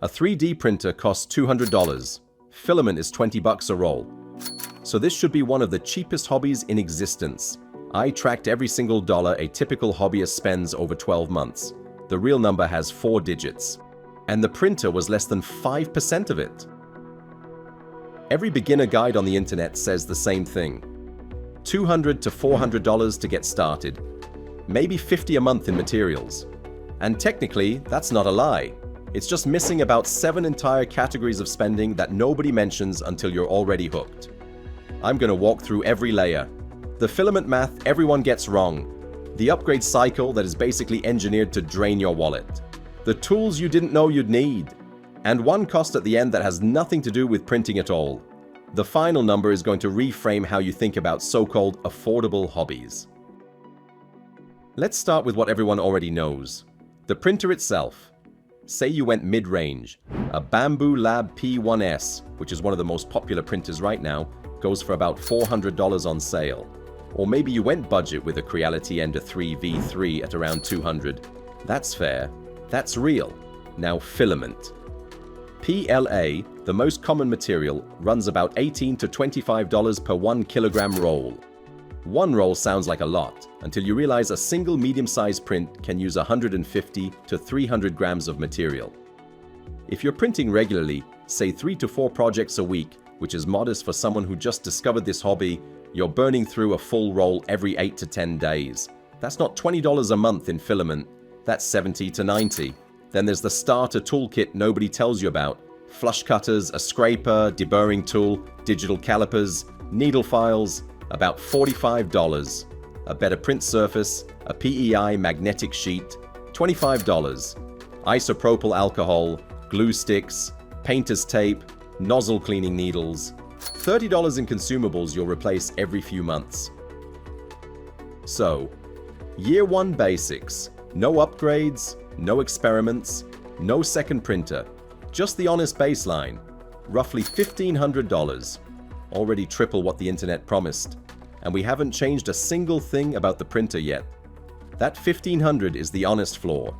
A 3D printer costs $200. Filament is $20 a roll. So this should be one of the cheapest hobbies in existence. I tracked every single dollar a typical hobbyist spends over 12 months. The real number has 4 digits. And the printer was less than 5% of it. Every beginner guide on the internet says the same thing. $200 to $400 to get started. Maybe $50 a month in materials. And technically, that's not a lie. It's just missing about 7 entire categories of spending that nobody mentions until you're already hooked. I'm going to walk through every layer. The filament math everyone gets wrong. The upgrade cycle that is basically engineered to drain your wallet. The tools you didn't know you'd need. And one cost at the end that has nothing to do with printing at all. The final number is going to reframe how you think about so-called affordable hobbies. Let's start with what everyone already knows. The printer itself. Say you went mid-range. A Bamboo Lab P1S, which is one of the most popular printers right now, goes for about $400 on sale. Or maybe you went budget with a Creality Ender 3 V3 at around $200. That's fair. That's real. Now filament. PLA, the most common material, runs about $18 to $25 per 1 kilogram roll. One roll sounds like a lot, until you realize a single medium-sized print can use 150 to 300 grams of material. If you're printing regularly, say 3 to 4 projects a week, which is modest for someone who just discovered this hobby, you're burning through a full roll every 8 to 10 days. That's not $20 a month in filament, that's 70 to 90. Then there's the starter toolkit nobody tells you about. Flush cutters, a scraper, deburring tool, digital calipers, needle files, about $45. A better print surface, a PEI magnetic sheet, $25. Isopropyl alcohol, glue sticks, painter's tape, nozzle cleaning needles. $30 in consumables you'll replace every few months. So, year 1 basics. No upgrades, no experiments, no second printer. Just the honest baseline. Roughly $1,500. Already triple what the internet promised. And we haven't changed a single thing about the printer yet. That $1,500 is the honest floor.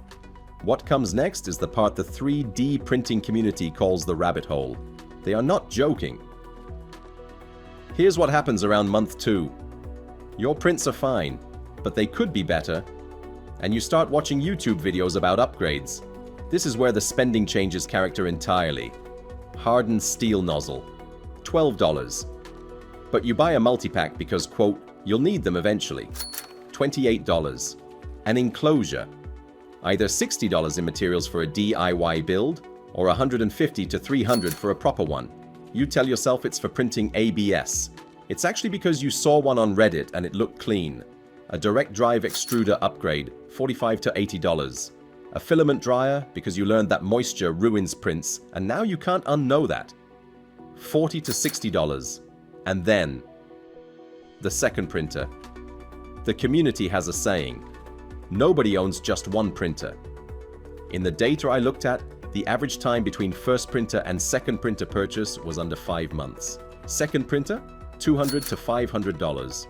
What comes next is the part the 3D printing community calls the rabbit hole. They are not joking. Here's what happens around month 2. Your prints are fine, but they could be better. And you start watching YouTube videos about upgrades. This is where the spending changes character entirely. Hardened steel nozzle. $12. But you buy a multi-pack because, quote, you'll need them eventually. $28. An enclosure. Either $60 in materials for a DIY build, or $150 to $300 for a proper one. You tell yourself it's for printing ABS. It's actually because you saw one on Reddit and it looked clean. A direct drive extruder upgrade, $45 to $80. A filament dryer, because you learned that moisture ruins prints, and now you can't unknow that. $40 to $60. And then, the second printer. The community has a saying, nobody owns just one printer. In the data I looked at, the average time between first printer and second printer purchase was under 5 months. Second printer, $200 to $500.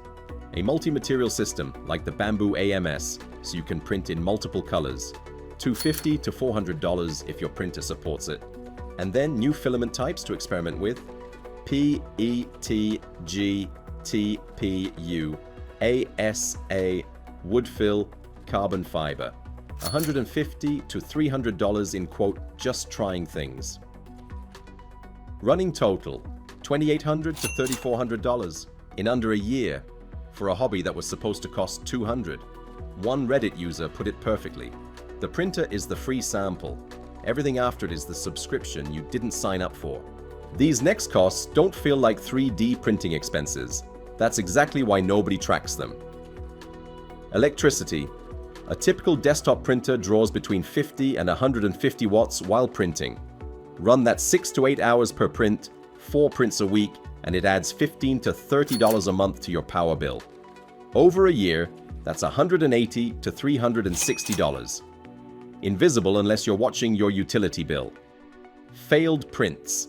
A multi-material system like the Bamboo AMS, so you can print in multiple colors. $250 to $400 if your printer supports it. And then new filament types to experiment with. PET, G, TPU, ASA, wood fill, carbon fiber. $150 to $300 in, quote, just trying things. Running total, $2,800 to $3,400 in under a year for a hobby that was supposed to cost $200. One Reddit user put it perfectly. The printer is the free sample. Everything after it is the subscription you didn't sign up for. These next costs don't feel like 3D printing expenses. That's exactly why nobody tracks them. Electricity. A typical desktop printer draws between 50 and 150 watts while printing. Run that 6 to 8 hours per print, 4 prints a week, and it adds $15 to $30 a month to your power bill. Over a year, that's $180 to $360. Invisible unless you're watching your utility bill. Failed prints.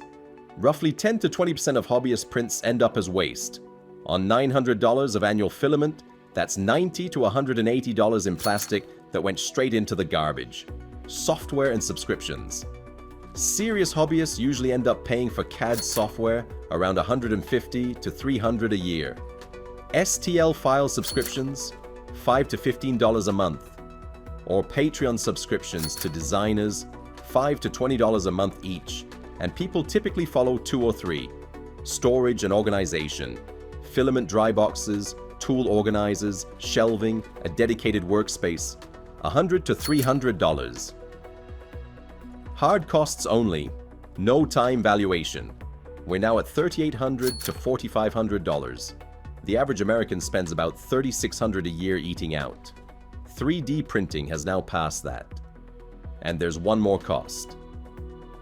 Roughly 10 to 20% of hobbyist prints end up as waste. On $900 of annual filament, that's $90 to $180 in plastic that went straight into the garbage. Software and subscriptions. Serious hobbyists usually end up paying for CAD software around $150 to $300 a year. STL file subscriptions, $5 to $15 a month. Or Patreon subscriptions to designers, $5 to $20 a month each. And people typically follow 2 or 3. Storage and organization, filament dry boxes, tool organizers, shelving, a dedicated workspace, $100 to $300. Hard costs only, no time valuation. We're now at $3,800 to $4,500. The average American spends about $3,600 a year eating out. 3D printing has now passed that. And there's one more cost.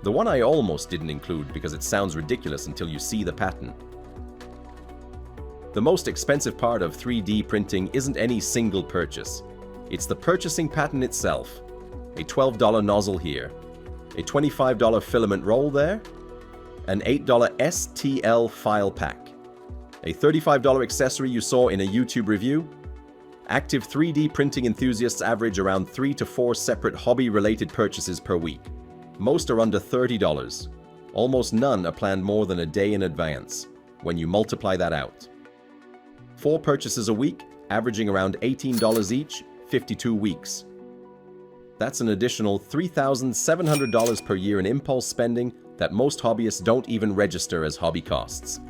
The one I almost didn't include because it sounds ridiculous until you see the pattern. The most expensive part of 3D printing isn't any single purchase. It's the purchasing pattern itself. A $12 nozzle here, a $25 filament roll there, an $8 STL file pack, a $35 accessory you saw in a YouTube review. Active 3D printing enthusiasts average around 3 to 4 separate hobby-related purchases per week. Most are under $30. Almost none are planned more than a day in advance, when you multiply that out. 4 purchases a week, averaging around $18 each, 52 weeks. That's an additional $3,700 per year in impulse spending that most hobbyists don't even register as hobby costs.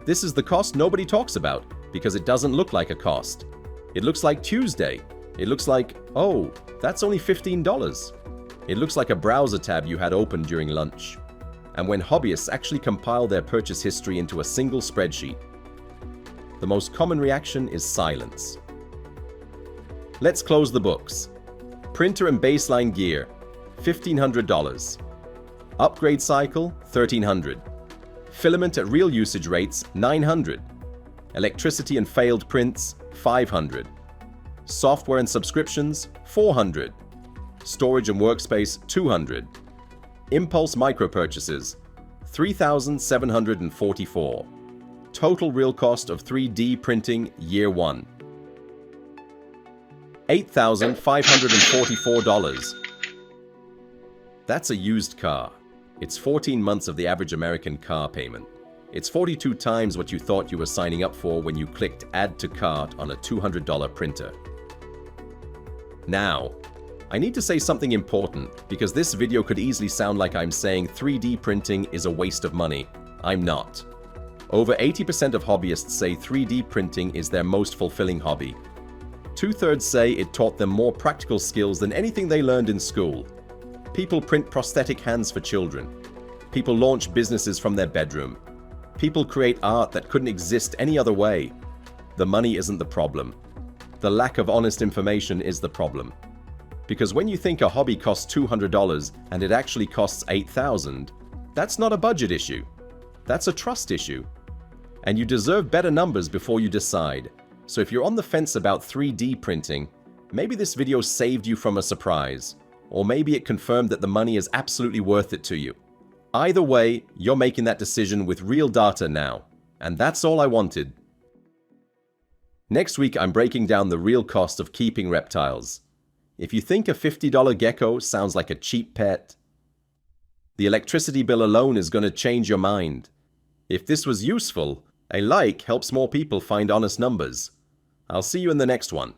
This is the cost nobody talks about because it doesn't look like a cost. It looks like Tuesday. It looks like, oh, that's only $15. It looks like a browser tab you had open during lunch. And when hobbyists actually compile their purchase history into a single spreadsheet, the most common reaction is silence. Let's close the books. Printer and baseline gear, $1,500. Upgrade cycle, $1,300. Filament at real usage rates, $900. Electricity and failed prints, $500. Software and subscriptions, $400. Storage and workspace, $200. Impulse micro purchases, $3,744. Total real cost of 3D printing year 1, $8,544. That's a used car. It's 14 months of the average American car payment. It's 42 times what you thought you were signing up for when you clicked Add to Cart on a $200 printer. Now, I need to say something important because this video could easily sound like I'm saying 3D printing is a waste of money. I'm not. Over 80% of hobbyists say 3D printing is their most fulfilling hobby. 2/3 say it taught them more practical skills than anything they learned in school. People print prosthetic hands for children. People launch businesses from their bedroom. People create art that couldn't exist any other way. The money isn't the problem. The lack of honest information is the problem. Because when you think a hobby costs $200 and it actually costs $8,000, that's not a budget issue. That's a trust issue. And you deserve better numbers before you decide. So if you're on the fence about 3D printing, maybe this video saved you from a surprise. Or maybe it confirmed that the money is absolutely worth it to you. Either way, you're making that decision with real data now. And that's all I wanted. Next week, I'm breaking down the real cost of keeping reptiles. If you think a $50 gecko sounds like a cheap pet, the electricity bill alone is going to change your mind. If this was useful, a like helps more people find honest numbers. I'll see you in the next one.